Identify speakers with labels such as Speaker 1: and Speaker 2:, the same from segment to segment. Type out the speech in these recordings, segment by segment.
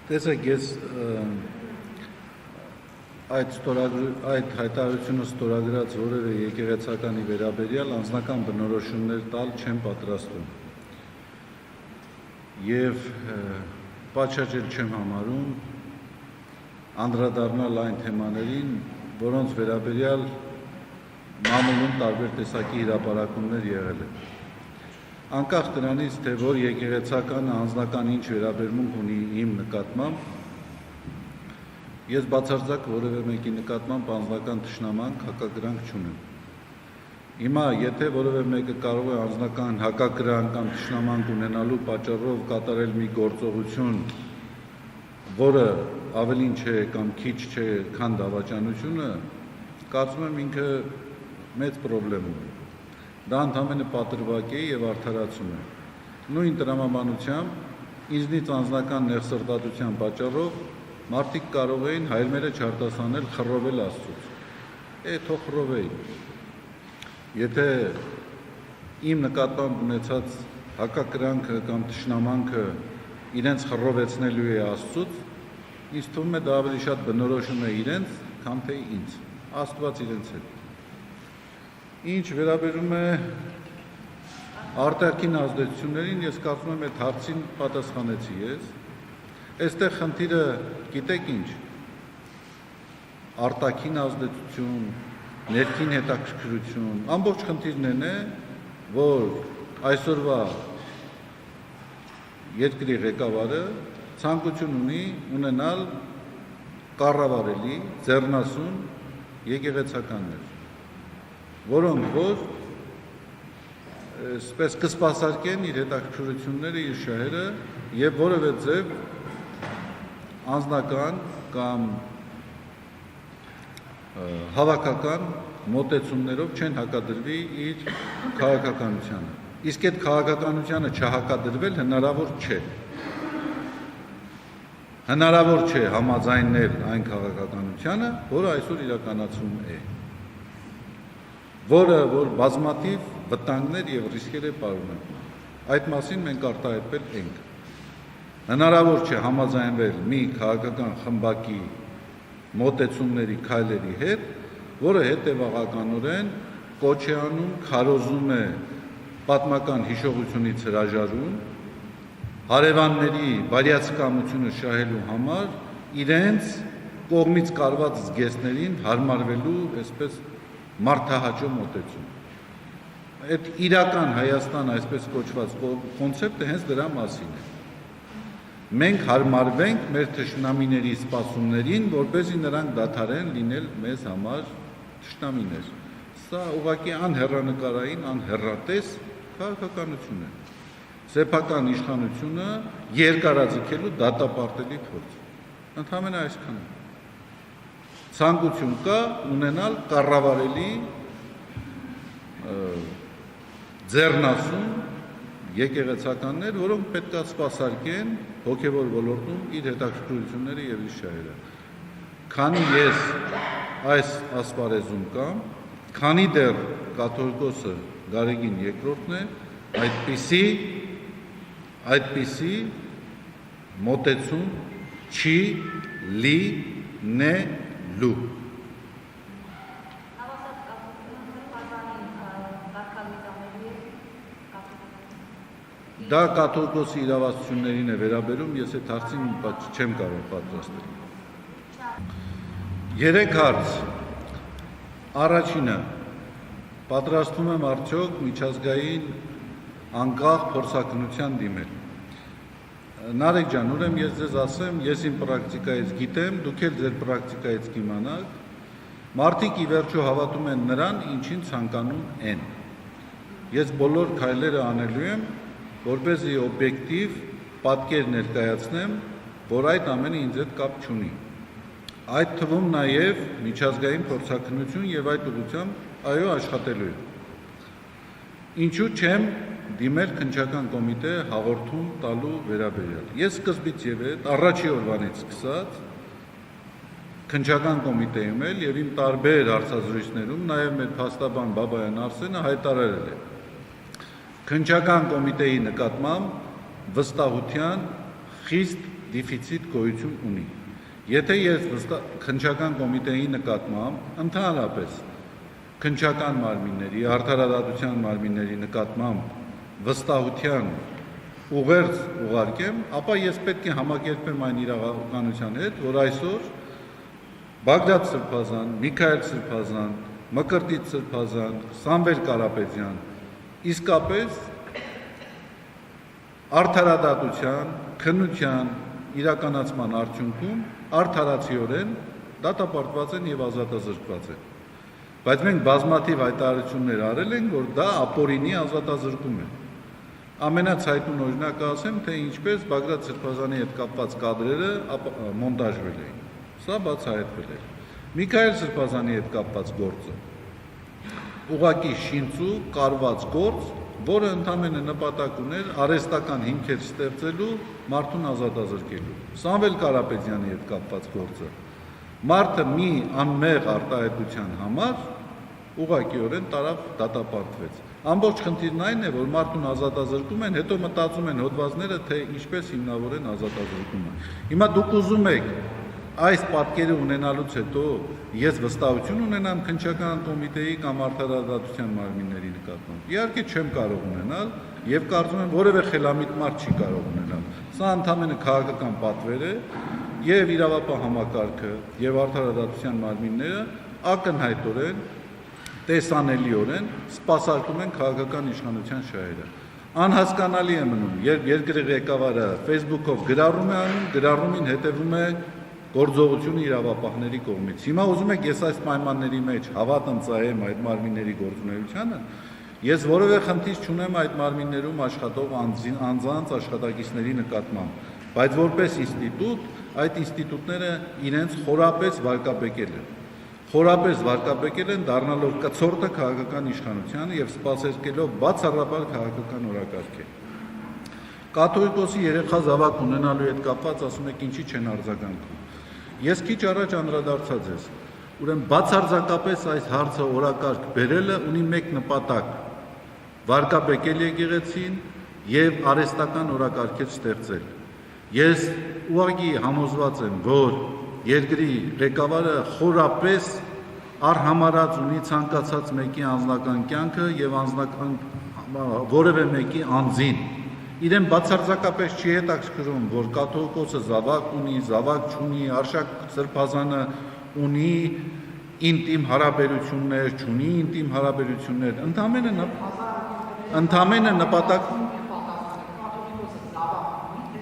Speaker 1: Տեսեք, ես այդ հայտարարությունը ստորագրած որևէ եկեղեցականի վերաբերյալ անձնական բնորոշումներ տալ չեմ պատրաստվում եւ պատշաճել չեմ համարում անդրադառնալ այն թեմաներին, որոնց վերաբերյալ մամուլում տարբեր տեսակի հրապարակումներ եղել են։ Անկախ դրանից, թե որ եկեղեցականը անձնական ինչ վերաբերմունք ունի իմ նկատմամբ, ես բացարձակ որևէ մեկի նկատմամբ անձնական թշնամանք, հակակրանք չունեմ։ Հիմա, եթե որևէ մեկը կարող է անձնական հակակրանք կամ թշնամանք ունենալու պատճառով կատարել մի գործողություն, որը ավելին չէ կամ քիչ չէ, քան դավաճանությունը, կարծում եմ ինքը մեծ պրոբլեմ ունի։ Դա ընդամենը պատրվակ է եւ արդարացում է։ Նույն տրամաբանությամբ ինձնից անձնական նեղսրտատության պատճառով մարդիկ կարող էին հայրմերը չարտասանել, խռովել Աստծուց։ Թող խռովեին։ Եթե իմ նկատմամբ ունեցած հակակրանքը կամ թշնամանքը իրենց խռովեցնելու է Աստծուց, ինձ թվում է դա ավելի շատ բնորոշում է իրենց, քան թե ինձ։ Աստված իրենց հետ։ Ինչ վերաբերում է արտաքին ազդեցություններին, ես կարծում եմ այդ հարցին պատասխանեցի ես։ Այստեղ խնդիրը գիտեք ինչ, արտաքին ազդեցություն, ներքին հետաքրքրություն, ամբողջ խնդիրն է, որ այսօրվա երկրի ղեկավարը ցանկություն ունի ունենալ կառավարելի, ձեռնասուն եկեղեցականներ, որոնք որ այսպես կսպասարկեն իր հետաքրքրությունները, իր շահերը եւ որևէ ձև անձնական կամ հավաքական մոտեցումներով չեն հակադրվի իր քաղաքականությանը։ Իսկ այդ քաղաքականությանը չհակադրվել հնարավոր չէ։ Հնարավոր չէ համաձայնել այն քաղաքականությանը, որը այսօր իրականացվում է, որը որ բազմաթիվ վտանգներ եւ ռիսկեր է պարունակում։ Այդ մասին մենք արտահայտվել ենք։ Հնարավոր չէ համաձայնվել մի քաղաքական խմբակի մոտեցումների քայլերի հետ, որը հետևողականորեն կոչ է անում, քարոզում է պատմական հիշողությունից հրաժարում, հարևանների բարյացակամությունը շահելու համար իրենց կողմից կարված զգեստներին հարմարվելու այսպես մարդահաճո մոտեցում։ Այդ իրական Հայաստան այսպես կոչված կոնցեպտը հենց դրա մասին է։ Մենք հարմարվենք մեր թշնամիների սպասումներին, որպեսզի նրանք դադարեն լինել մեզ համար թշնամիներ։ Սա ուղղակի անհեռանկարային, անհեռատես քաղաքականություն է։ Սեփական իշխանությունը երկարաձգելու դատապարտելի փորձ։ Ընդհանրապես այսքանը։ Ցանկություն կա ունենալ կառավարելի ձեռնասուն եկեղեցականներ, որոնք պետք է սպասարկեն հոգևոր ոլորտում իր հետաքրքրությունները եւ իր շահերը։ Քանի ես այս ասպարեզում կամ, քանի դեռ կաթողիկոսը Գարեգին II-ն է, այդպիսի մոտեցում չի լինելու։ Դա կաթողիկոսի իրավասություններին է վերաբերում, ես այդ հարցին չեմ կարող պատրաստել։ 3 հարց։ Առաջինը, պատրաստվում եմ արդյոք միջազգային անկախ փորձաքննության դիմել։ Նարեկ ջան, ուրեմն ես ձեզ ասեմ, ես իմ պրակտիկայից գիտեմ, դուք էլ ձեր պրակտիկայից կիմանաք, մարդիկ ի վերջո հավատում են նրան, ինչին ցանկանում են։ Ես բոլոր քայլերը անելու եմ, որպեսզի օբյեկտիվ պատկեր ներկայացնեմ, որ այդ ամենը ինձ հետ կապ չունի։ Այդ թվում նաև միջազգային փորձաքննություն եւ այդ ուղղությամբ այո աշխատելու եմ։ Ինչու չեմ դիմել քննչական կոմիտե հաղորդում տալու վերաբերյալ։ Ես սկզբից եւ այդ առաջի օրվանից սկսած քննչական կոմիտեում էլ եւ իմ տարբեր հարցազրույցներում նաեւ մեր փաստաբան Բաբայան Արսենը հայտարարել է քննչական կոմիտեի նկատմամբ վստահության խիստ դիֆիցիտ գոյություն ունի։ Եթե ես քննչական կոմիտեի նկատմամբ ընդհանրապես քննչական մարմինների, արդարադատության մարմինների նկատմամբ վստահության ուղերձ ուղարկեմ, ապա ես պետք է համակերպեմ այն իրականության հետ, որ այսօր Բաղդադ Սրբազան, Միքայել Սրբազան, Մկրտիչ Սրբազան, Սամվել Կարապետյան իսկապես արդարադատության, քննության իրականացման արդյունքում արդարացիորեն դատապարտված են եւ ազատազրկված են։ Բայց մենք բազմաթիվ հայտարարություններ արել ենք, որ դա ապօրինի ազատազրկում է։ Ամենացայտուն օրինակը ասեմ, թե ինչպես Բաղդադ Սրբազանի հետ կապված կադրերը մոնտաժվել էին։ Սա բացահայտվել էր։ Միքայել Սրբազանի հետ կապված գործը ուղղակի շինծու կարված գործ, որը ընդամենը նպատակ ուներ արհեստական հիմքեր ստեղծելու, մարդուն ազատազրկելու։ Սամվել Կարապետյանի հետ կապված գործը մարդը մի անմեղ արտահայտության համար ուղղակիորեն տարավ դատապարտվեց։ Ամբողջ խնդիրն այն է, որ մարդուն ազատազրկում են, հետո մտածում են հոդվածները, թե ինչպես հիմնավորեն ազատազրկումը։ Հիմա դուք ուզում եք այս պատկերը ունենալուց հետո ես վստահություն ունենամ քննչական կոմիտեի կամ արդարադատության մարմինների նկատմամբ։ Իհարկե չեմ կարող ունենալ եւ կարծում եմ որևէ խելամիտ մարդ չի կարող ունենալ։ Սա ընդհանրապես քաղաքական պատվեր է եւ իրավապահ համակարգը եւ արդարադատության մարմինները ակնհայտորեն տեսանելիորեն սպասարկում են քաղաքական իշխանության շահերը։ Անհասկանալի է մնում, երբ երկրի ղեկավարը Facebook-ով գրառում է անում, գրառումին հետևում է գործողությունը իրավապահների կողմից։ Հիմա ուզում եք ես այս պայմանների մեջ հավատ ընծայեմ այդ մարմինների գործունեությանը, ես որևէ խնդիր չունեմ այդ մարմիններում աշխատող անձանց աշխատակիցների նկատմամբ, բայց որպես ինստիտուտ, այդ ինստիտուտները իրենց խորապես վարկաբեկել են։ Խորապես վարկաբեկել են դառնալով կցորդը քաղաքական իշխանությանը եւ սպասարկելով բացառաբար քաղաքական օրակարգեր։ Կաթողիկոսի երեխա զավակ ունենալու հետ կապված ասում եք ինչի չեն արձագանքում։ Ես քիչ առաջ անդրադարձած ես։ Ուրեմն բացարձակապես այս հարցը օրակարգ բերելը ունի մեկ նպատակ՝ վարկաբեկել եկեղեցին եւ արհեստական օրակարգեր ստեղծել։ Ես ուղղակի համոզված եմ, որ երկրի ղեկավարը խորապես արհամարած ունի ցանկացած մեկի անձնական կյանքը եւ անձնական որևէ մեկի անձին։ Իրեն բացարձակապես չի հետաքրքրում, որ կաթողիկոսը զավակ ունի, զավակ չունի, Արշակ Սրբազանը ունի ինտիմ հարաբերություններ, չունի ինտիմ հարաբերություններ, ընդամենը նպատակ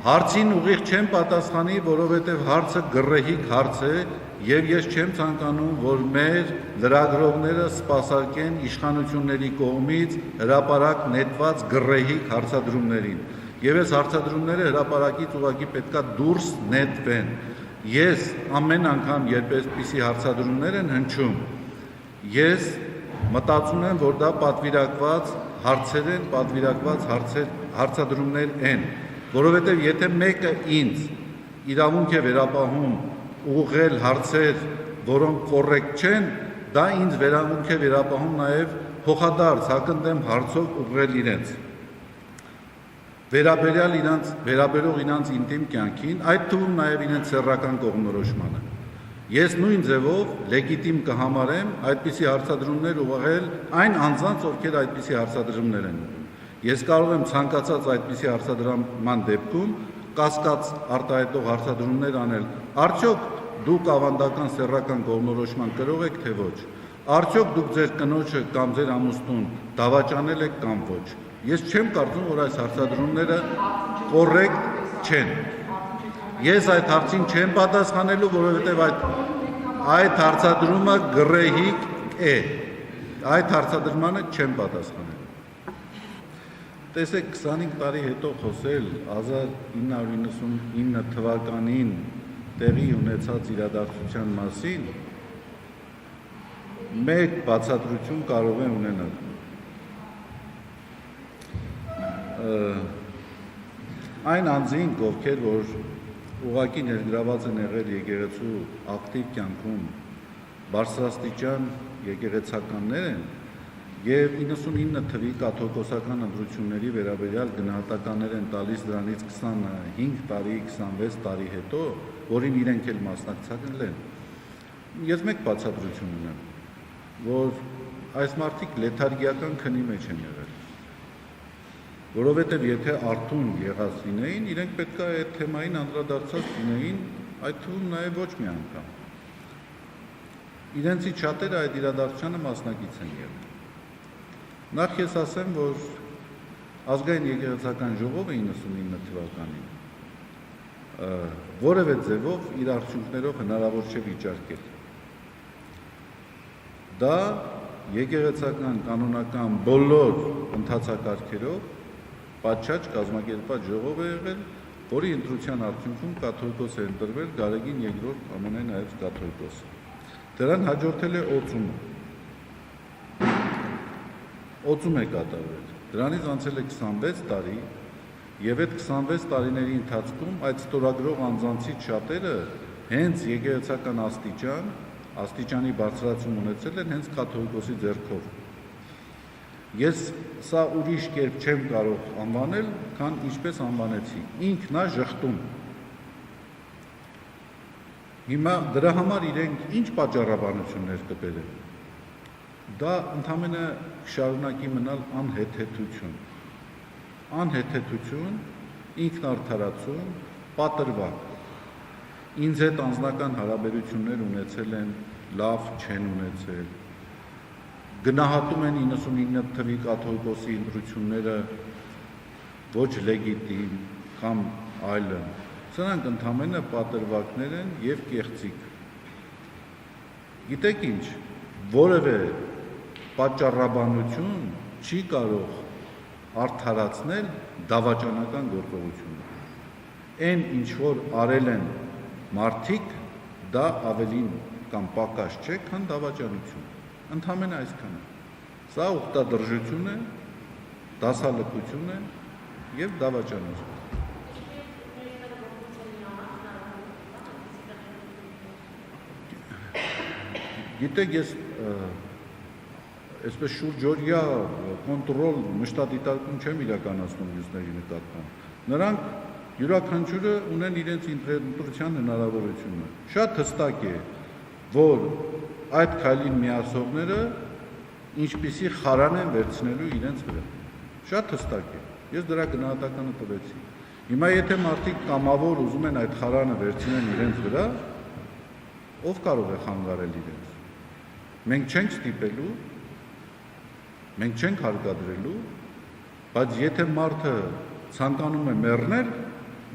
Speaker 1: հարցին ուղիղ չեմ պատասխանի, որովհետև հարցը գռեհիկ հարց է եւ ես չեմ ցանկանում, որ մեր լրագրողները սպասարկեն իշխանությունների կողմից հրապարակ նետված գռեհիկ հարցադրումներին։ Եվ այս հարցադրումները հրապարակից ուղղակի պետքա դուրս նետվեն։ Ես ամեն անգամ, երբ այսպիսի հարցադրումներ են հնչում, ես մտածում եմ, որ դա պատվիրակված հարցեր են, պատվիրակված հարցադրումներ են, որովհետև եթե մեկը ինձ իրավունք է վերապահում ուղղել հարցեր, որոնք կոռեկտ չեն, դա ինձ վերամունք է վերապահում նաև փոխադարձ հակընդդեմ հարցով ուղղել իրենց։ Վերաբերող իրենց ինտիմ կյանքին, այդ թվում նաև իրենց սեռական կողմնորոշմանը։ Ես նույն ձևով լեգիտիմ կհամարեմ այդպիսի հարցադրումներ ուղղել այն անձանց, ովքեր այդպիսի հարցադրումներ են։ Ես կարող եմ ցանկացած այդպիսի հարցադրման դեպքում կասկած արտահայտող հարցադրումներ անել։ Արդյոք դուք ավանդական սեռական կողմնորոշման կրող եք, թե ոչ։ Արդյոք դուք ձեր կնոջը կամ ձեր ամուսնուն դավաճանել եք կամ ոչ։ Ես չեմ կարծում, որ այս հարցադրումները կոռեկտ չեն։ Ես այդ հարցին չեմ պատասխանելու, որովհետև այդ հարցադրումը գռեհիկ է։ Այդ հարցադրմանը չեմ պատասխանելու։ Տեսեք, 25 տարի հետո խոսել 1999 թվականին տեղի ունեցած իրադարձության մասին մեկ բացատրություն կարող է ունենալ։ Այն անձինք, ովքեր որ ուղղակի ներգրաված են եղել եկեղեցու ակտիվ կյանքում, բարձրաստիճան եկեղեցականներ են, Եվ 99 թվի կաթողիկոսական ընտրությունների վերաբերյալ գնահատականներ են տալիս դրանից 25 տարի, 26 տարի հետո, որին իրենք էլ մասնակցել են։ Ես մեկ բացատրություն ունեմ, որ այս մարդիկ լեթարգիական քնի մեջ են եղել։ Որովհետև եթե արթուն եղած լինեին, իրենք պետք է այդ թեմային անդրադարձած լինեին, այդ թվում նաև ոչ մի անգամ։ Իրենցից շատերը այդ իրադարձությանը մասնակից են եղել։ Նախ ես ասեմ, որ ազգային եկեղեցական ժողովը 99 թվականին որևէ ձևով իր արդյունքներով հնարավոր չէ վիճարկել։ Դա եկեղեցական կանոնական բոլոր ընթացակարգերով պատշաճ կազմակերպված ժողով է եղել, որի ընտրության արդյունքում կաթողիկոս է ընտրվել Գարեգին II ամենայն հայոց կաթողիկոսը։ Դրան հաջորդել է օծումը։ Օծում է կատարվել։ Դրանից անցել է 26 տարի, եւ այդ 26 տարիների ընթացքում այդ ստորագրող անձանցից շատերը հենց եկեղեցական աստիճանի բարձրացում ունեցել են հենց կաթողիկոսի ձեռքով։ Ես սա ուրիշ կերպ չեմ կարող անվանել, քան ինչպես անվանեցի, ինքնա ժխտում։ Հիմա դրա համար իրենք ինչ պատճառաբանություններ կբերեն։ Դա ընդամենը շարունակի մնալ անհեթեթություն, ինքնարդարացում, պատրվակ։ Ինձ հետ անձնական հարաբերություններ ունեցել են, լավ չեն ունեցել։ Գնահատում են 99 թվի կաթողիկոսի ընտրությունները ոչ լեգիտիմ կամ այլն։ Սրանք ընդամենը պատրվակներ են եւ կեղծիք։ Գիտեք ինչ, որևէ պատճառաբանություն չի կարող արդարացնել դավաճանական գործողությունը։ Այն ինչ որ արել են մարդիկ, դա ավելին կամ պակաս չէ, քան դավաճանություն։ Ընդամենը այսքանը։ Սա ուխտադրժություն է, դասալքություն է եւ դավաճանություն։ Գիտեք, ես այսպես շուրջօրյա կոնտրոլ մշտադիտարկում չեմ իրականացնում մյուսների նկատմամբ։ Նրանք յուրաքանչյուրը ունեն իրենց ընտրության հնարավորությունը։ Շատ հստակ է, որ այդ քայլին միացողները ինչպիսի խարան են վերցնելու իրենց վրա։ Շատ հստակ է։ Ես դրա գնահատականը տվեցի։ Հիմա եթե մարդիկ կամավոր ուզում են այդ խարանը վերցնեն իրենց վրա, ով կարող է խանգարել իրենց։ Մենք չենք ստիպելու, մենք չենք հարկադրելու, բայց եթե մարդը ցանկանում է մեռնել,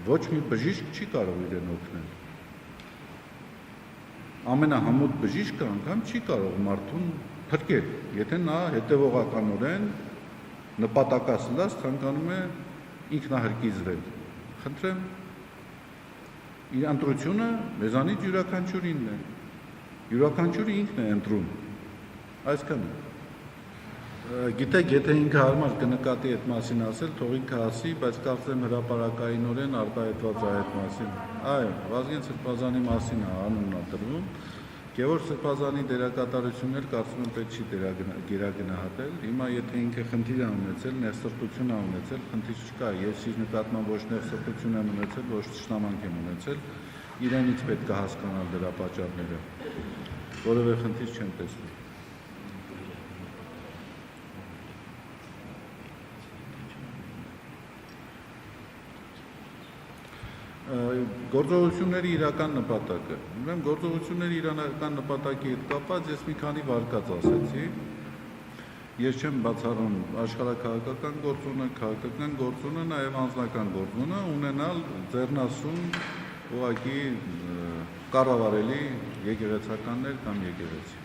Speaker 1: ոչ մի բժիշկ չի կարող իրեն օգնել։ Ամենահամուտ բժիշկը անգամ չի կարող մարդուն փրկել, եթե նա հետևողականորեն նպատակասլաց ցանկանում է ինքնահրկիզվել։ Խնդրեմ, իր ընտրությունը մեզանից յուրաքանչյուրինն է։ Յուրաքանչյուրը ինքն է ընտրում։ Այսքանը։ Գիտեք, եթե ինքը հարմար կնկատի այդ մասին ասել, թող ինքը ասի, բայց կարծեմ հրապարակայինորեն արտահայտված է այդ մասին։ Այո, Վազգեն Սրբազանի մասին է անունն տրվում։ Գևորգ Սրբազանի դերակատարություններ կարծում եմ պետք չի գերագնահատել։ Հիմա եթե ինքը խնդիր է ունեցել, ներսրտություն է ունեցել, խնդիր չկա։ Ես իր նկատմամբ ոչ ներսրտություն եմ ունեցել, ոչ թշնամանք եմ ունեցել, իրենից պետք է հասկանալ դրա պատճառները։ Որևէ խնդիր չեմ տեսնում։ Գործողությունների իրական նպատակը։ Ուրեմն գործողությունների իրական նպատակի հետ կապված ես մի քանի վարկած ասեցի։ Ես չեմ բացառում աշխարհաքաղաքական գործոնը, քաղաքական գործոնը, նաև անձնական գործոնը ունենալ ձեռնասուն ուղղակի կառավարելի եկեղեցականներ կամ եկեղեցի։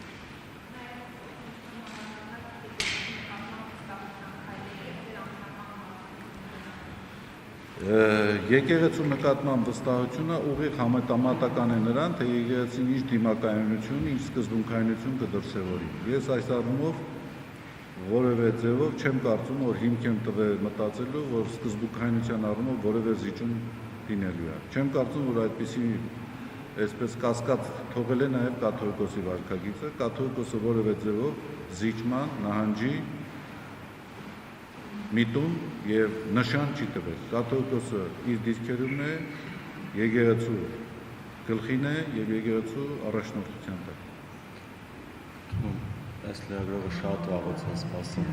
Speaker 1: Եկեղեցու նկատմամբ վստահությունը ուղիղ համեմատական է նրան, թե եկեղեցին ինչ դիմակայունություն, ինչ սկզբունքայնություն կդրսևորի։ Ես այս առումով որևէ ձևով չեմ կարծում, որ հիմք եմ տվել մտածելու, որ սկզբունքայնության առումով որևէ զիջում լինելու է։ Չեմ կարծում, որ այդպիսի այսպես կասկած թողել է նաև կաթողիկոսի վարքագիծը, կաթողիկոսը որևէ ձևով զիջման, նահանջի, միտում եւ նշան չի տվել։ Կաթողիկոսը իր դիրքերում է եկեղեցու գլխին է եւ եկեղեցու առաջնորդության տակ։
Speaker 2: Այս լրագրողը շատ վաղուց է սպասում։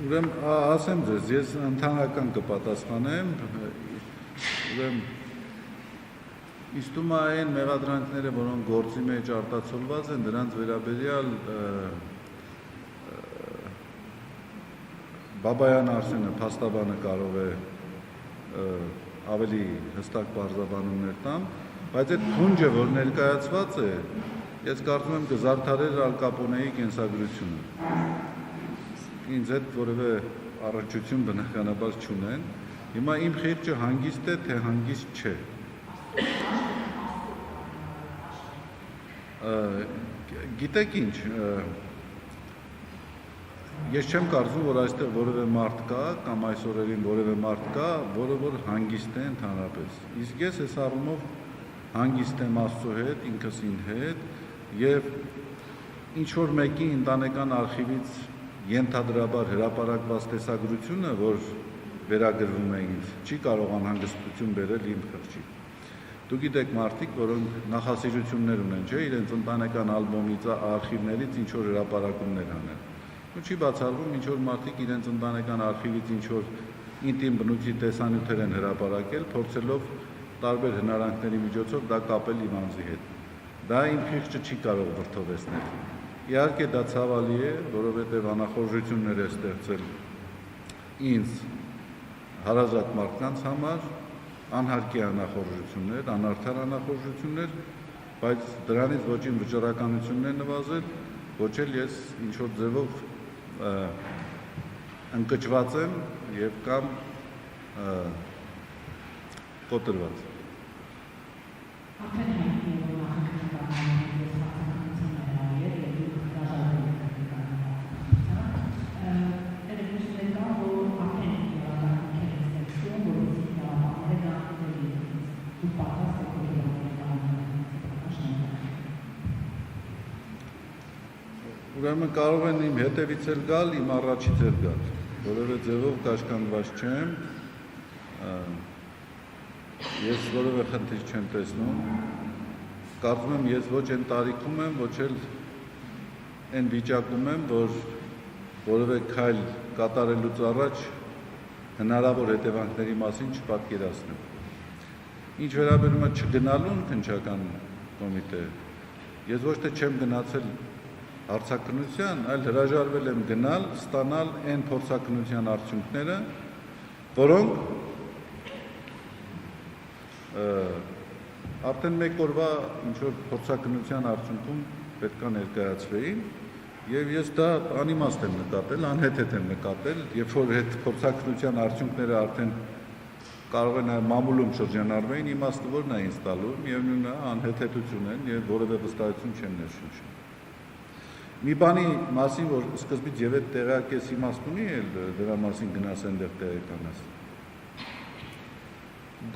Speaker 1: Ուրեմն ասեմ ձեզ, ես ընդհանրական կպատասխանեմ, ուրեմն ինձ թվում է այն մեղադրանքները, որոնք գործի մեջ արտացոլված են, դրանց վերաբերյալ Բաբայան Արսենը փաստաբանը կարող է ավելի հստակ բարձրաբանումներ տամ, բայց այդ փունջը, որ ներկայացված է, ես կարծում եմ կզարդարեր Ալ Կապոնեի կենսագրությունը։ Ինձ հետ որևէ առնչություն բնականաբար չունեն։ Հիմա իմ խիղճը հանգիստ է, թե հանգիստ չէ։ Գիտեք ինչ, ես չեմ կարծում, որ այստեղ որևէ մարդ կա, կամ այս օրերին որևէ մարդ կա, որը որ հանգիստ է ընդհանրապես։ Իսկ ես այս առումով հանգիստ եմ Աստծո հետ, ինքս ինձ հետ, եւ ինչ որ մեկի ընտանեկան արխիվից ենթադրաբար հրապարակված տեսագրությունը, որ վերագրվում է ինձ, չի կարող անհանգստություն բերել իմ խղճի։ Դուք գիտեք մարդիկ, որոնք նախասիրություններ ունեն, չէ, իրենց ընտանեկան ալբոմից, արխիվներից ինչ որ հրապարակումներ անեն։ Ու չի բացառվում, ինչ որ մարդիկ իրենց ընտանեկան արխիվից ինչ որ ինտիմ բնույթի տեսանյութեր են հրապարակել, փորձելով տարբեր հնարանքների միջոցով դա կապել իմ անձի հետ։ Դա իմ խիղճը չի կարող վրդովեցնել։ Իհարկե դա ցավալի է, որովհետև անախորժություններ է ստեղծել ինձ հարազատ մարդկանց համար, անհարկի անախորժություններ, անարդար անախորժություններ, բայց դրանից ոչ իմ վճռականությունն է նվազել, ոչ էլ ես ինչ-որ ձևով ընկճված եմ և կամ կոտրված։ Ուրեմն կարող են իմ հետևից էլ գալ, իմ առաջից էլ գալ, որևէ ձևով կաշկանդված չեմ, ես որևէ խնդիր չեմ տեսնում, կարծում եմ ես ոչ այն տարիքում եմ, ոչ էլ այն վիճակում եմ, որ որևէ քայլ կատարելուց առաջ հնարավոր հետևանքների մասին չպատկերացնեմ։ Ինչ վերաբերում է չգնալուն քննչական կոմիտե, ես ոչ թե չեմ գնացել հարցաքննության, այլ հրաժարվել եմ գնալ, ստանալ այն փորձաքննության արդյունքները, որոնք արդեն մեկ օրվա ինչ-որ փորձաքննության արդյունքում պետք է ներկայացվեին, եւ ես դա անիմաստ եմ նկատել, անհեթեթ եմ նկատել, երբ որ այդ փորձաքննության արդյունքները արդեն կարող է նաև մամուլում շրջանառվեին, իմաստը որն է ինձ տալու, միևնույն է անհեթեթություն են եւ որևէ վստահություն չեն ներշնչում։ Մի բանի մասին, որ սկզբից եւ այդ տեղյակ ես իմաստ ունի, դրա մասին գնաս այնտեղ տեղեկանաս։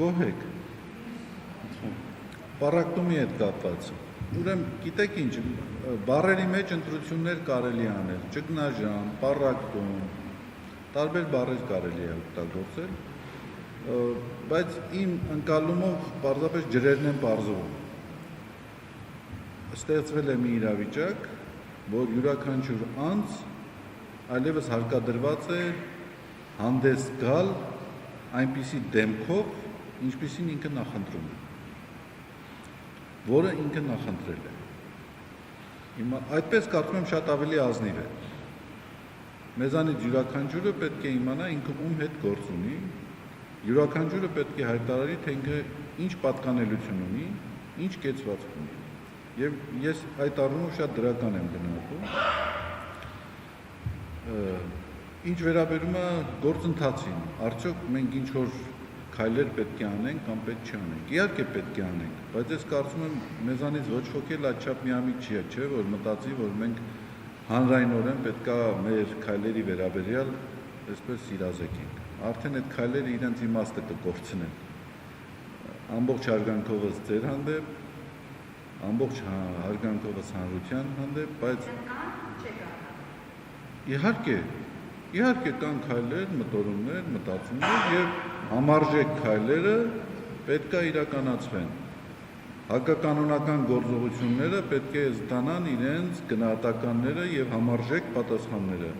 Speaker 1: Գոհեք։ Պարակտումի հետ կապված։ Ուրեմն գիտեք ինչ, բառերի մեջ ընտրություններ կարելի անել, ճգնաժամ, պարակտում, տարբեր բառեր կարելի է օգտագործել, բայց իմ ընկալումով պարզապես ջրերն են պարզվում։ Ստեղծվել է մի իրավիճակ, որ յուրաքանչյուր անձ այլևս հարկադրված է հանդես գալ այնպիսի դեմքով, ինչպիսին ինքը նախընտրում է, որը ինքը նախընտրել է։ Այդպես կարծում եմ շատ ավելի ազնիվ է։ մեզանից յուրաքանչյուրը պետք է իմանա ինքը ում հետ գործ ունի, յուրաքանչյուրը պետք է հայտարարի, թե ինքը ինչ պատկանելություն ունի, ինչ կեցվածք ունի։ Եվ ես այդ առումով շատ դրական եմ գնահատում։ Ինչ վերաբերում է գործընթացին, արդյոք մենք ինչ որ քայլեր պետք է անենք կամ պետք չանենք։ Իհարկե պետք է անենք, բայց ես կարծում եմ մեզանից ոչ ոք էլ այդչափ միամիտ չի, չէ՞, որ մտածի, որ մենք հանրայնորեն պետք է մեր քայլերի վերաբերյալ այսպես սիրազեկենք։ Արդեն այդ քայլերը իրենց իմաստը կկորցնեն։ Ամբողջ հարգանքովս ձեր հանդեպ, ամբողջ հարգանքովս հանրության հանդեպ, բայց իհարկե կան քայլեր, մտորումներ, մտածումներ եւ համարժեք քայլերը պետք է իրականացվեն։ Հակականոնական գործողությունները պետք է ստանան իրենց գնահատականները եւ համարժեք պատասխանները։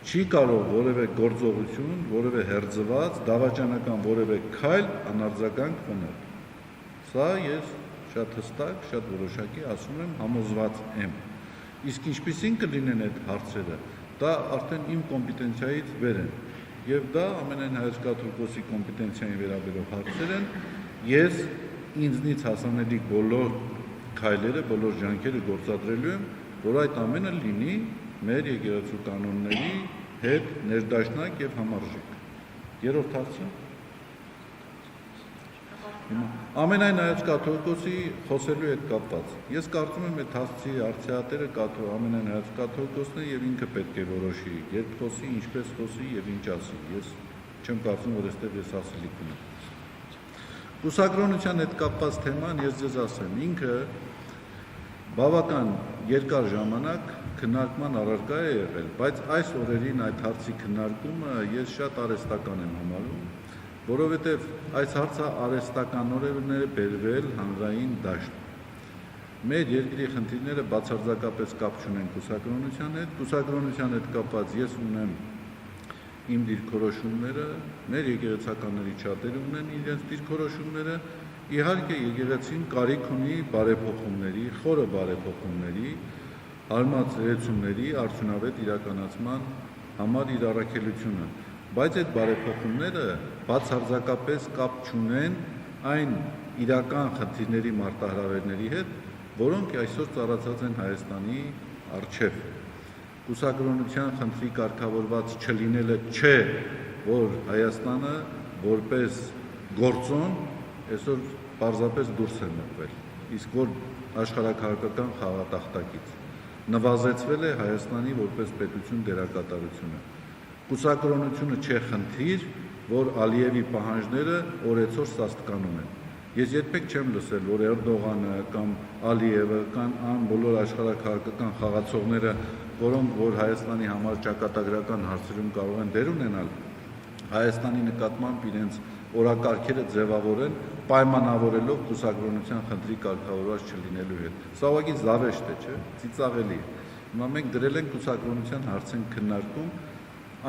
Speaker 1: Չի կարող որևէ գործողություն, որևէ հերձված, դավաճանական որևէ քայլ անարձագանք մնալ։ Սա ես շատ հստակ, շատ որոշակի ասում եմ, համոզված եմ։ Իսկ ինչպիսին կլինեն այդ հարցերը, դա արդեն իմ կոմպետենցիայից վեր են։ Եվ դա ամենայն Հայոց կաթողիկոսի կոմպետենցիային վերաբերող հարցեր են։ Ես ինձնից հասանելի բոլոր քայլերը, բոլոր ջանքերը գործադրելու եմ, որ այդ ամենը լինի մեր եկեղեցու կանոնների հետ ներդաշնակ եւ համարժեք։ Երրորդ հարցը։ Ամենայն Հայոց կաթողիկոսի խոսելու հետ կապված։ Ես կարծում եմ այդ հասցի արծիատերը ամենայն Հայոց կաթողիկոսն է եւ ինքը պետք է որոշի, երբ խոսի, ինչպես խոսի եւ ինչ ասի։ Ես չեմ կարծում, որ այստեղ ես ասելիք ունեմ։ Կուսակրոնության հետ կապված թեման ես ձեզ ասեմ, ինքը բավական երկար ժամանակ քննարկման առարկա է եղել, բայց այս օրերին այդ հարցի քննարկումը ես շատ արհեստական եմ համարում, որովհետև այս հարցը արհեստականորեն է բերվել հանրային դաշտ։ Մեր երկրի խնդիրները բացարձակապես կապ չունեն կուսակրոնության հետ, կուսակրոնության հետ կապված ես ունեմ իմ դիրքորոշումները, մեր եկեղեցականների շատերը ունեն իրենց դիրքորոշումները, իհարկե եկեղեցին կարիք ունի բարեփոխումների, խորը բարեփոխումների, հարմարեցումների արդյունավետ իրականացման համար իր առաքելությունը, բայց այդ բարեփոխումները բացարձակապես կապ չունեն այն իրական խնդիրների մարտահրավերների հետ, որոնք այսօր ծառացած են Հայաստանի առջև։ Կուսակրոնության խնդրի կարգավորված չլինելը չէ, որ Հայաստանը որպես գործոն այսօր պարզապես դուրս է մղվել, իսկ որ աշխարհաքաղաքական խաղատախտակից նվազեցվել է Հայաստանի որպես պետություն դերակատարությունը։ Կուսակրոնությունը չէ խնդիր, որ Ալիևի պահանջները օրեցօր սաստկանում են։ Ես երբեք չեմ լսել, որ Էրդողանը կամ Ալիևը կամ բոլոր աշխարհաքաղաքական խաղացողները, որոնք որ Հայաստանի համար ճակատագրական հարցերում կարող են դեր ունենալ, Հայաստանի նկատմամբ իրենց օրակարգերը ձևավորեն, պայմանավորելով կուսակրոնության խնդրի կարգավորված չլինելու հետ։ Սա ուղղակի զավեշտ է, չէ՞, ծիծաղելի է։ Հիմա մենք դրել ենք կուսակրոնության հարցին քննարկում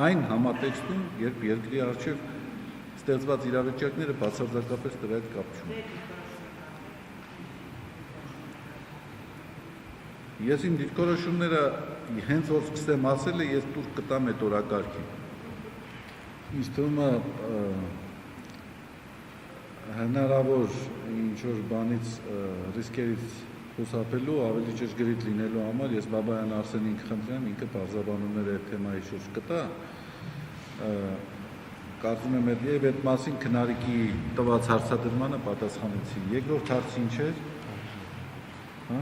Speaker 1: այն համատեքստում, երբ երկրի առջև ստեղծված իրավիճակները բացարձակապես դրա հետ կապ չունեն։ Ես իմ դիրքորոշումները հենց որ սկսեմ ասել, ես տուր կտամ այդ օրակարգին։ Ինձ թվում է հնարավոր ինչ-որ բանից ռիսկերից խուսափելու, ավելի ճշգրիտ լինելու համար ես Բաբայան Արսենին կխնդրեմ, ինքը բարձրաբանումները այդ թեմայի շուրջ կտա։ Կարծում եմ եւ այդ մասին քննարկի տված հարցադրմանը պատասխանեցի։ Երկրորդ հարցը ինչ էր։ Հա։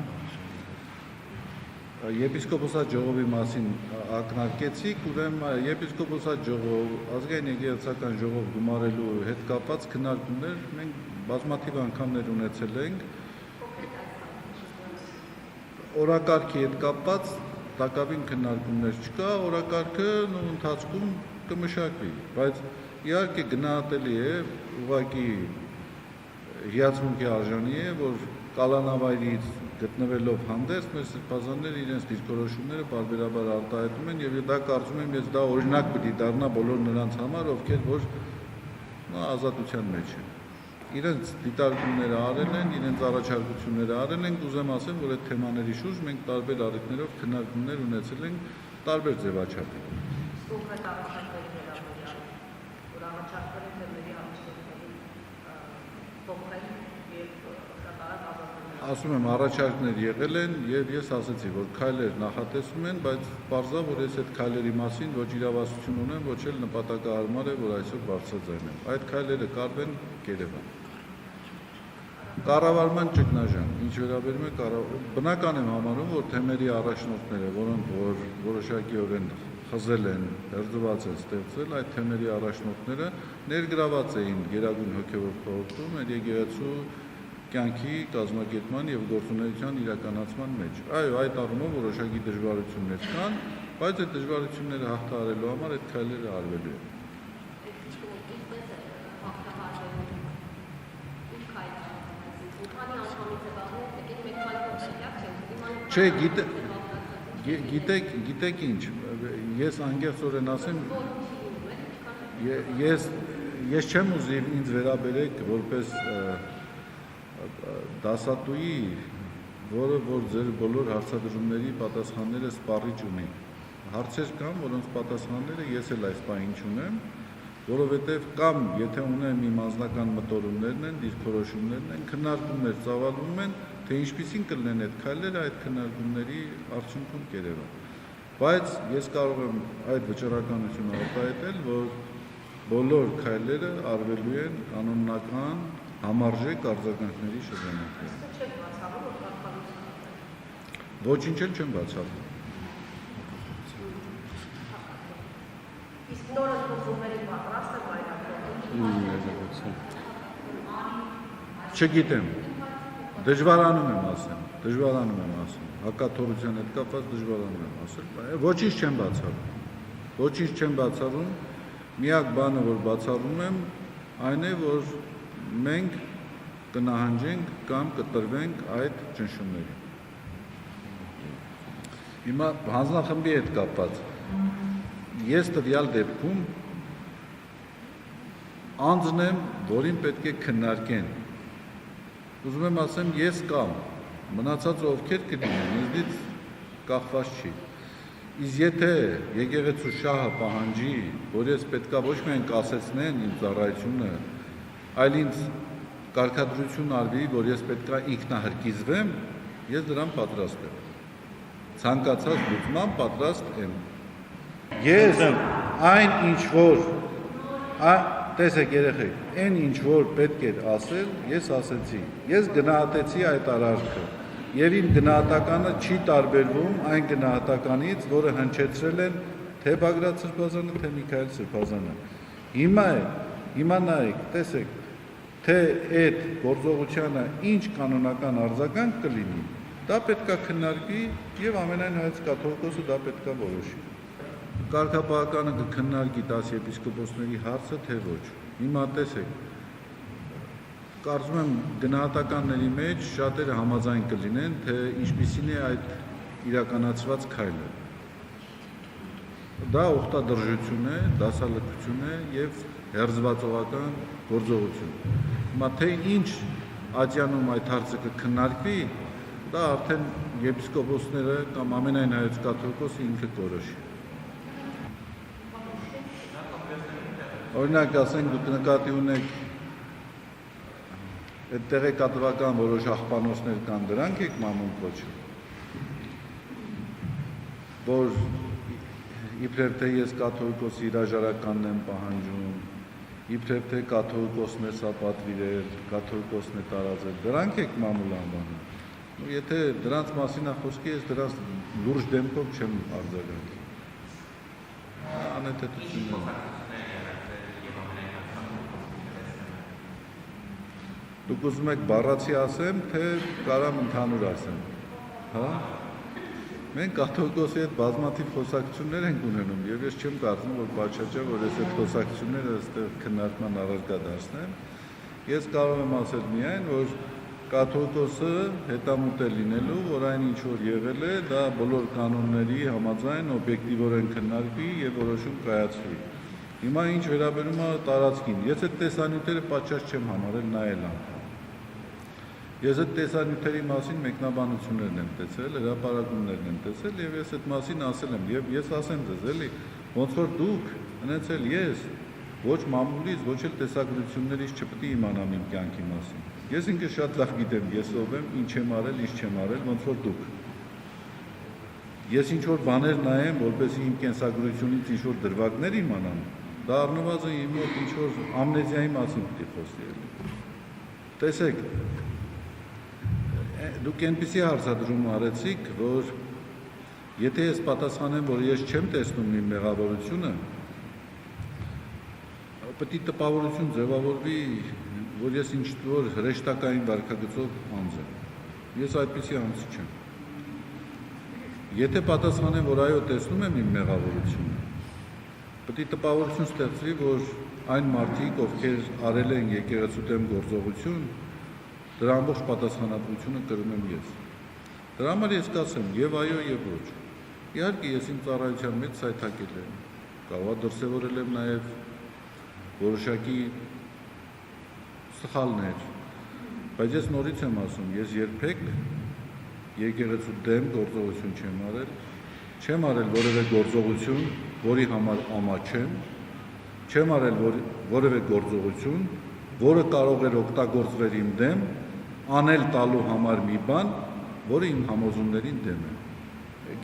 Speaker 1: Եպիսկոպոսատ ժողովի մասին ակնարկեցիք, ուրեմն եպիսկոպոսատ ժողով, ազգային եկեղեցական ժողով գումարելու հետ կապված քննարկումներ մենք բազմաթիվ անգամներ ունեցել ենք։ Օրակարգի հետ կապված տակավին քննարկումներ չկա, օրակարգը ընթացքում կմշակվի, բայց իհարկե գնահատելի է, ուղղակի հիացմունքի արժանի է, որ կալանավայրից գտնվելով հանդերձ մեր սրբազանները իրենց դիրքորոշումները պարբերաբար արտահայտում են եւ դա կարծում եմ ես դա օրինակ պիտի դառնա բոլոր նրանց համար, ովքեր որ ազատության մեջ են։ Իրենց դիտարկումները արել են, իրենց առաջարկությունները արել են, կուզեմ ասեմ, որ այդ թեմաների շուրջ մենք տարբեր առիթներով քննարկումներ ունեցել ենք տարբեր ձևաչափի։
Speaker 3: կոնկրետ առաջարկների վերաբերյալ, որ առաջարկները թեմերի համիշտությունների փոխել եւ կատարած ազատություններ։
Speaker 1: Ասում եմ, առաջարկներ եղել են եւ ես ասացի, որ քայլեր նախատեսում են, բայց պարզա, որ ես այդ քայլերի մասին ոչ իրավասություն ունեմ, ոչ էլ նպատակահարմար է, որ այսօր բարձրաձայնեմ։ Այդ քայլերը կարվեն Երևան։ Կառավարման ճգնաժամ, ինչ վերաբերում է բնական եմ համարում, որ թեմերի առաջնորդները, որոնք որ որոշակիորեն խզել են, հերձված են ստեղծել, այդ թեմերի առաջնորդները ներգրաված էին Գերագույն հոգևոր խորհրդում, այդ եկեղեցու կյանքի կազմակերպման եւ գործունեության իրականացման մեջ։ Այո, այդ առումով որոշակի դժվարություններ կան, բայց այդ դժվարությունները հաղթահարելու համար այդ քայլերը արվելու են։ Չէ, գիտեք ինչ, ես անգերցորեն ասեմ, ես չեմ ուզի ինձ վերաբերեք որպես դասատուի, որը որ ձեր բոլոր հարցադրումների պատասխանները սպառիչ ունի։ Հարցեր կան, որոնց պատասխանները ես էլ այս պահին չունեմ, որովհետև կամ եթե ունեմ իմ անձնական մտորումներն են, դիրքորոշումներն են, քննարկումներ ծավալվում են, թե ինչպիսին կլինեն այդ քայլերը այդ քննարկումների արդյունքում Երևան։ Բայց ես կարող եմ այդ վճռականությունը արտահայտել, որ բոլոր քայլերը արվելու են կանոնական համարժեք արձագանքների շրջանակներում։ Ոչինչ էլ չեմ բացառում։
Speaker 3: Իսկ նորը փոխումների պատրաստ է բայրակը։
Speaker 1: Չգիտեմ։ Դժվարանում եմ ասեմ, հակաթողության հետ կապված դժվարանում եմ ասել, ոչինչ չեմ բացառում, միակ բանը, որ բացառում եմ, այն է, որ մենք կնահանջենք կամ կտրվենք այդ ճնշումներին։ Հիմա հանձնախմբի հետ կապված, ես տվյալ դեպքում անձն եմ, որին պետք է քննարկեն։ Ուզում եմ ասեմ, ես կամ մնացածը ովքեր կլինեն, ինձնից կախված չի։ Իսկ եթե եկեղեցու շահը պահանջի, որ ես պետքա ոչ միայն կասեցնեն իմ ծառայությունը, այլ ինձ կարգադրություն արվի, որ ես պետքա ինքնահրկիզվեմ, ես դրան պատրաստ եմ։ Ցանկացած լուծման պատրաստ եմ։ Ես այն ինչ որ տեսեք երեխեք, այն ինչ որ պետք էր ասել, ես ասեցի։ Ես գնահատեցի այդ արարքը եւ իմ գնահատականը չի տարբերվում այն գնահատականից, որը հնչեցրել են թե Բագրատ Սրբազանը, թե Միքայել Սրբազանը։ Հիմա նայեք, տեսեք, թե այդ գործողությանը ինչ կանոնական արձագանք կլինի, դա պետքա քննարկվի եւ ամենայն հայոց կաթողիկոսը դա պետքա որոշի։ Կարգապահականը կքննարկի 10 եպիսկոպոսների հարցը, թե ոչ։ Հիմա տեսեք, կարծում եմ գնահատականների մեջ շատերը համաձայն կլինեն, թե ինչպիսին է այդ իրականացված քայլը։ Դա օգտադրժություն է, դասալքություն է եւ հերձվածողական գործողություն։ Հիմա թե ինչ ատյանում այդ հարցը կքննարկվի, դա արդեն եպիսկոպոսները կամ ամենայն հայոց կաթողիկոսը ինքը կորոշի։ Օրինակ ասենք դուք նկատի ունեք այդ տեղեկատվական որոշ աղբանոցներ կան, դրանք եք մամուլ կոչում, որ իբրև թե ես կաթողիկոսի հրաժարականն եմ պահանջում, իբրև թե կաթողիկոսն է սա պատվիրել, կաթողիկոսն է տարածել, դրանք եք մամուլ անվանում։ Եթե դրանց մասին է խոսքի, ես դրանց լուրջ դեմքով չեմ արձագանքի։ Անհետեթություններ։ Դուք ուզում եք բառացի ասեմ, թե կարամ ընդհանուր ասեմ, հա։ Մենք կաթողիկոսի հետ բազմաթիվ խոսակցություններ ենք ունենում, եւ ես չեմ կարծում, որ բացաճա, որ ես այդ խոսակցությունները այստեղ քննարկման առարկա դարձնեմ։ Ես կարող եմ ասել միայն, որ կաթողիկոսը հետամուտ է լինելու, որ այն ինչ որ եղել է, դա բոլոր կանոնների համաձայն օբյեկտիվորեն քննարկվի եւ որոշում կայացվի։ Հիմա ինչ վերաբերում է տարածքին, ես այդ տեսանյութերը պատշաճ չեմ համարել նայել անգամ։ Ես այդ տեսանյութերի մասին մեկնաբանություններն եմ տեսել, հրապարակումներն եմ տեսել եւ ես այդ մասին ասել եմ եւ ես ասեմ ձեզ էլի, Ոնց որ դուք, հենց էլ ես, ոչ մամուլից, ոչ էլ տեսագրություններից չպետք է իմանամ իմ կյանքի մասին։ Ես ինքս շատ լավ գիտեմ, ես ով եմ, ինչ եմ արել, ինչ չեմ արել, ոնց որ դուք։ Ես ինչ որ բաներ նայեմ, որպեսզի իմ կենսագրությունից ինչ որ դրվագներ իմանամ, դա առնվազն իմ մոտ ինչ որ ամնեզիայի մասին պիտի խոսի էլի։ Տեսեք, դուք այնպիսի հարցադրում արեցիք, որ եթե ես պատասխանեմ, որ ես չեմ տեսնում իմ մեղավորությունը, պետք է տպավորություն ձևավորվի, որ ես ինչ որ հրեշտակային վարքագծով անձ եմ։ Ես այդպիսի անձ չեմ։ Եթե պատասխանեմ, որ այո, տեսնում եմ իմ մեղավորությունը, պետք է տպավորություն ստեղծվի, որ այն մարդիկ, ովքեր արել են եկեղեցու դեմ գործողություն, դրա ամբողջ պատասխանատվությունը կրում եմ ես։ Դրա համար ես կասեմ եւ այո եւ ոչ։ Իհարկե ես իմ ծառայության մեջ սայթակել եմ, կարող է դրսևորել եմ նաեւ որոշակի սխալներ, բայց ես նորից եմ ասում, ես երբեք եկեղեցու դեմ գործողություն չեմ արել որևէ գործողություն, որի համար ամաչեմ, չեմ արել որևէ գործողություն, որը կարող էր օգտագործվել իմ դեմ, անել տալու համար մի բան, որը իմ համոզումներին դեմ է։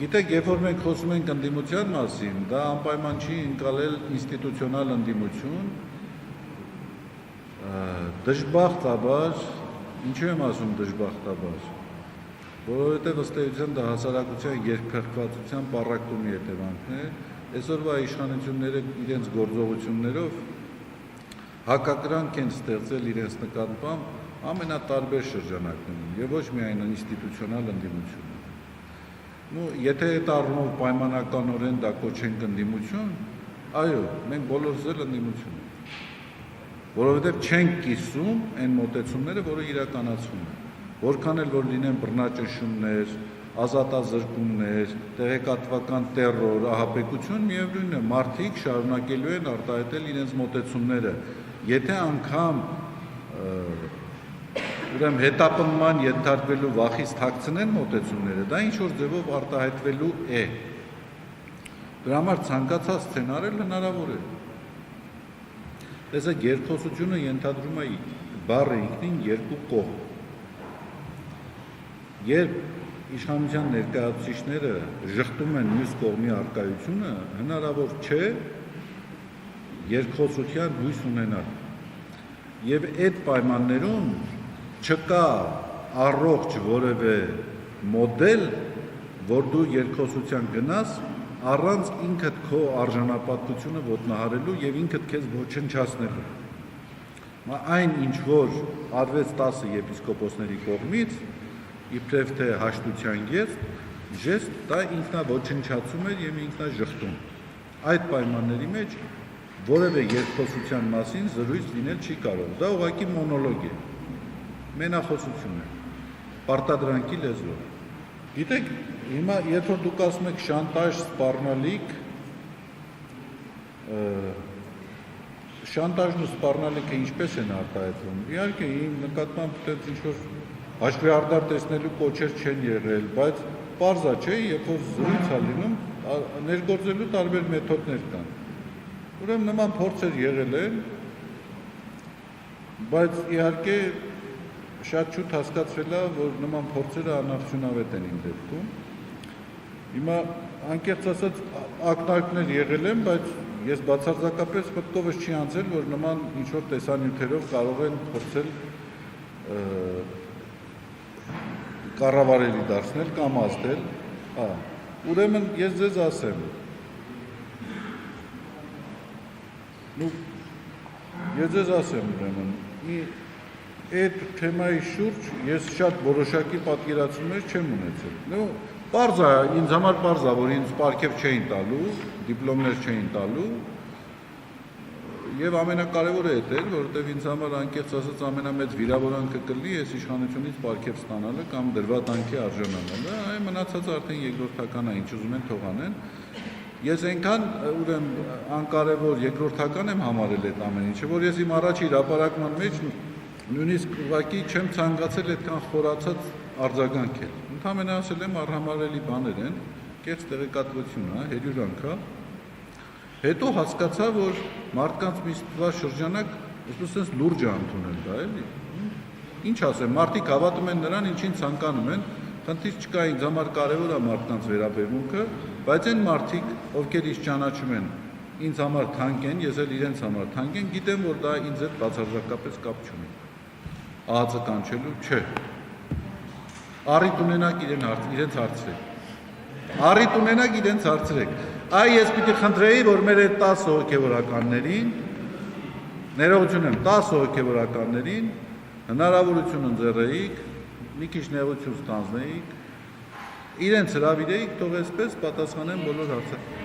Speaker 1: Գիտեք, երբ որ մենք խոսում ենք ընդդիմության մասին, դա անպայման չի ընկալել ինստիտուցիոնալ ընդդիմություն, դժբախտաբար, ինչու եմ ասում դժբախտաբար, որովհետև ըստ էության դա հասարակության երկփրկվածության պառակտումի հետևանքն է, այսօրվա իշխանությունները իրենց գործողություններով հակակրանք են ստեղծել իրենց նկատմամբ ամենատարբեր շրջանակներում եւ ոչ միայն ինստիտուցիոնալ ընդդիմություն։ Եթե այդ առումով պայմանականորեն դա կոչենք ընդդիմություն, այո, մենք բոլորս էլ ընդդիմություն ենք, որովհետև չենք կիսում այն մոտեցումները, որը իրականացվում են, որքան էլ որ լինեն բռնաճնշումներ, ազատազրկումներ, տեղեկատվական տերոր, ահաբեկություն, միևնույն է, մարդիկ շարունակելու են արտահայտել իրենց մոտեցումները, եթե անգամ ուրեմն հետապնդման ենթարկվելու վախից թաքցնեն մոտեցումները, դա ինչ որ ձևով արտահայտվելու է։ Դրա համար ցանկացած սցենարել հնարավոր է։ Տեսեք, երկխոսությունը ենթադրում է բառը ինքնին երկու կողմ։ Երբ իշխանության ներկայացուցիչները ժխտում են մյուս կողմի առկայությունը, հնարավոր չէ երկխոսության հույս ունենալ։ Եվ այդ պայմաններում չկա առողջ որևէ մոդել, որ դու երկխոսության գնաս, առանց ինքդ քո արժանապատվությունը ոտնահարելու եւ ինքդ քեզ ոչնչացնելու։ Այն ինչ որ արվեց 10 եպիսկոպոսների կողմից, իբրև թե հաշտության ժեստ, դա ինքնաոչնչացում էր եւ ինքնաժխտում։ Այդ պայմանների մեջ որևէ երկխոսության մասին զրույց լինել չի կարող։ Դա ուղղակի մոնոլոգ է, մենախոսություն է, պարտադրանքի լեզվով։ Գիտեք, հիմա երբ որ դուք ասում եք շանտաժ սպառնալիք, շանտաժն ու սպառնալիքը ինչպես են արտահայտվում։ Իհարկե, իմ նկատմամբ ինչ որ հաշվեհարդար տեսնելու կոչեր չեն եղել, բայց պարզ է, չէ, երբ որ զրույց է լինում, ներգործելու տարբեր մեթոդներ կան։ Ուրեմն նման փորձեր եղել են, բայց իհարկե շատ շուտ հասկացվել է, որ նման փորձերը անարդյունավետ են իմ դեպքում։ Հիմա անկեղծ ասած ակնարկներ եղել են, բայց ես բացարձակապես մտքովս չի անցել, որ նման ինչ-որ տեսանյութերով կարող են փորձել կառավարելի դարձնել կամ ազդել։ Ուրեմն ես ձեզ ասեմ, ուրեմն, այդ թեմայի շուրջ ես շատ որոշակի պատկերացումներ չեմ ունեցել։ Պարզ է, ինձ համար պարզ է, որ ինձ պարգև չէին տալու, դիպլոմներ չէին տալու, եւ ամենակարևորը էդ էր, որովհետեւ ինձ համար անկեղծ ասած ամենամեծ վիրավորանքը կլինի այս իշխանությունից պարգև ստանալը կամ դրվատանքի արժանանալը, այ մնացածը արդեն երկրորդական է, ինչ ուզում են թող անեն։ Ես այնքան ուրեմն անկարևոր երկրորդական եմ համարել այդ ամեն ինչը, որ ես իմ առաջ հրապարակման մեջ նույնիսկ ուղղակի չեմ ցանկացել այդքան խորացած արձագանքել։ Ընդհանրապես ասել եմ առհամարելի բաներ են, կեղծ տեղեկատվություն է, հերյուրանք է։ Հետո հասկացա, որ մարդկանց մի շրջանակ այսպես լուրջ է ընդունել դա, էլի։ Ինչ ասեմ, մարդիկ հավատում են նրան, ինչին ցանկանում են, խնդիր չկա, ինձ համար կարևոր է մարդկանց վերաբերմունքը, բայց այն մարդիկ, ովքեր ինձ ճանաչում են, ինձ համար թանկ են, ես էլ իրենց համար թանկ են, գիտեմ, որ դա ինձ հետ բացարձակապես կապ չունի։ Ահածը կանչելու չէ։ Առիթ ունենաք իրենց հարցրեք։ Առիթ ունենաք իրենց հարցրեք։ Այ ես պիտի խնդրեի, որ մեր այդ 10 հոգևորականներին, ներողություն եմ, 10 հոգևորականներին հնարավորություն ընձեռեիք, մի քիչ նեղություն ստանձնեիք, իրենց հրավիրեիք, թող այսպես պատասխանեն բոլոր հարցերը։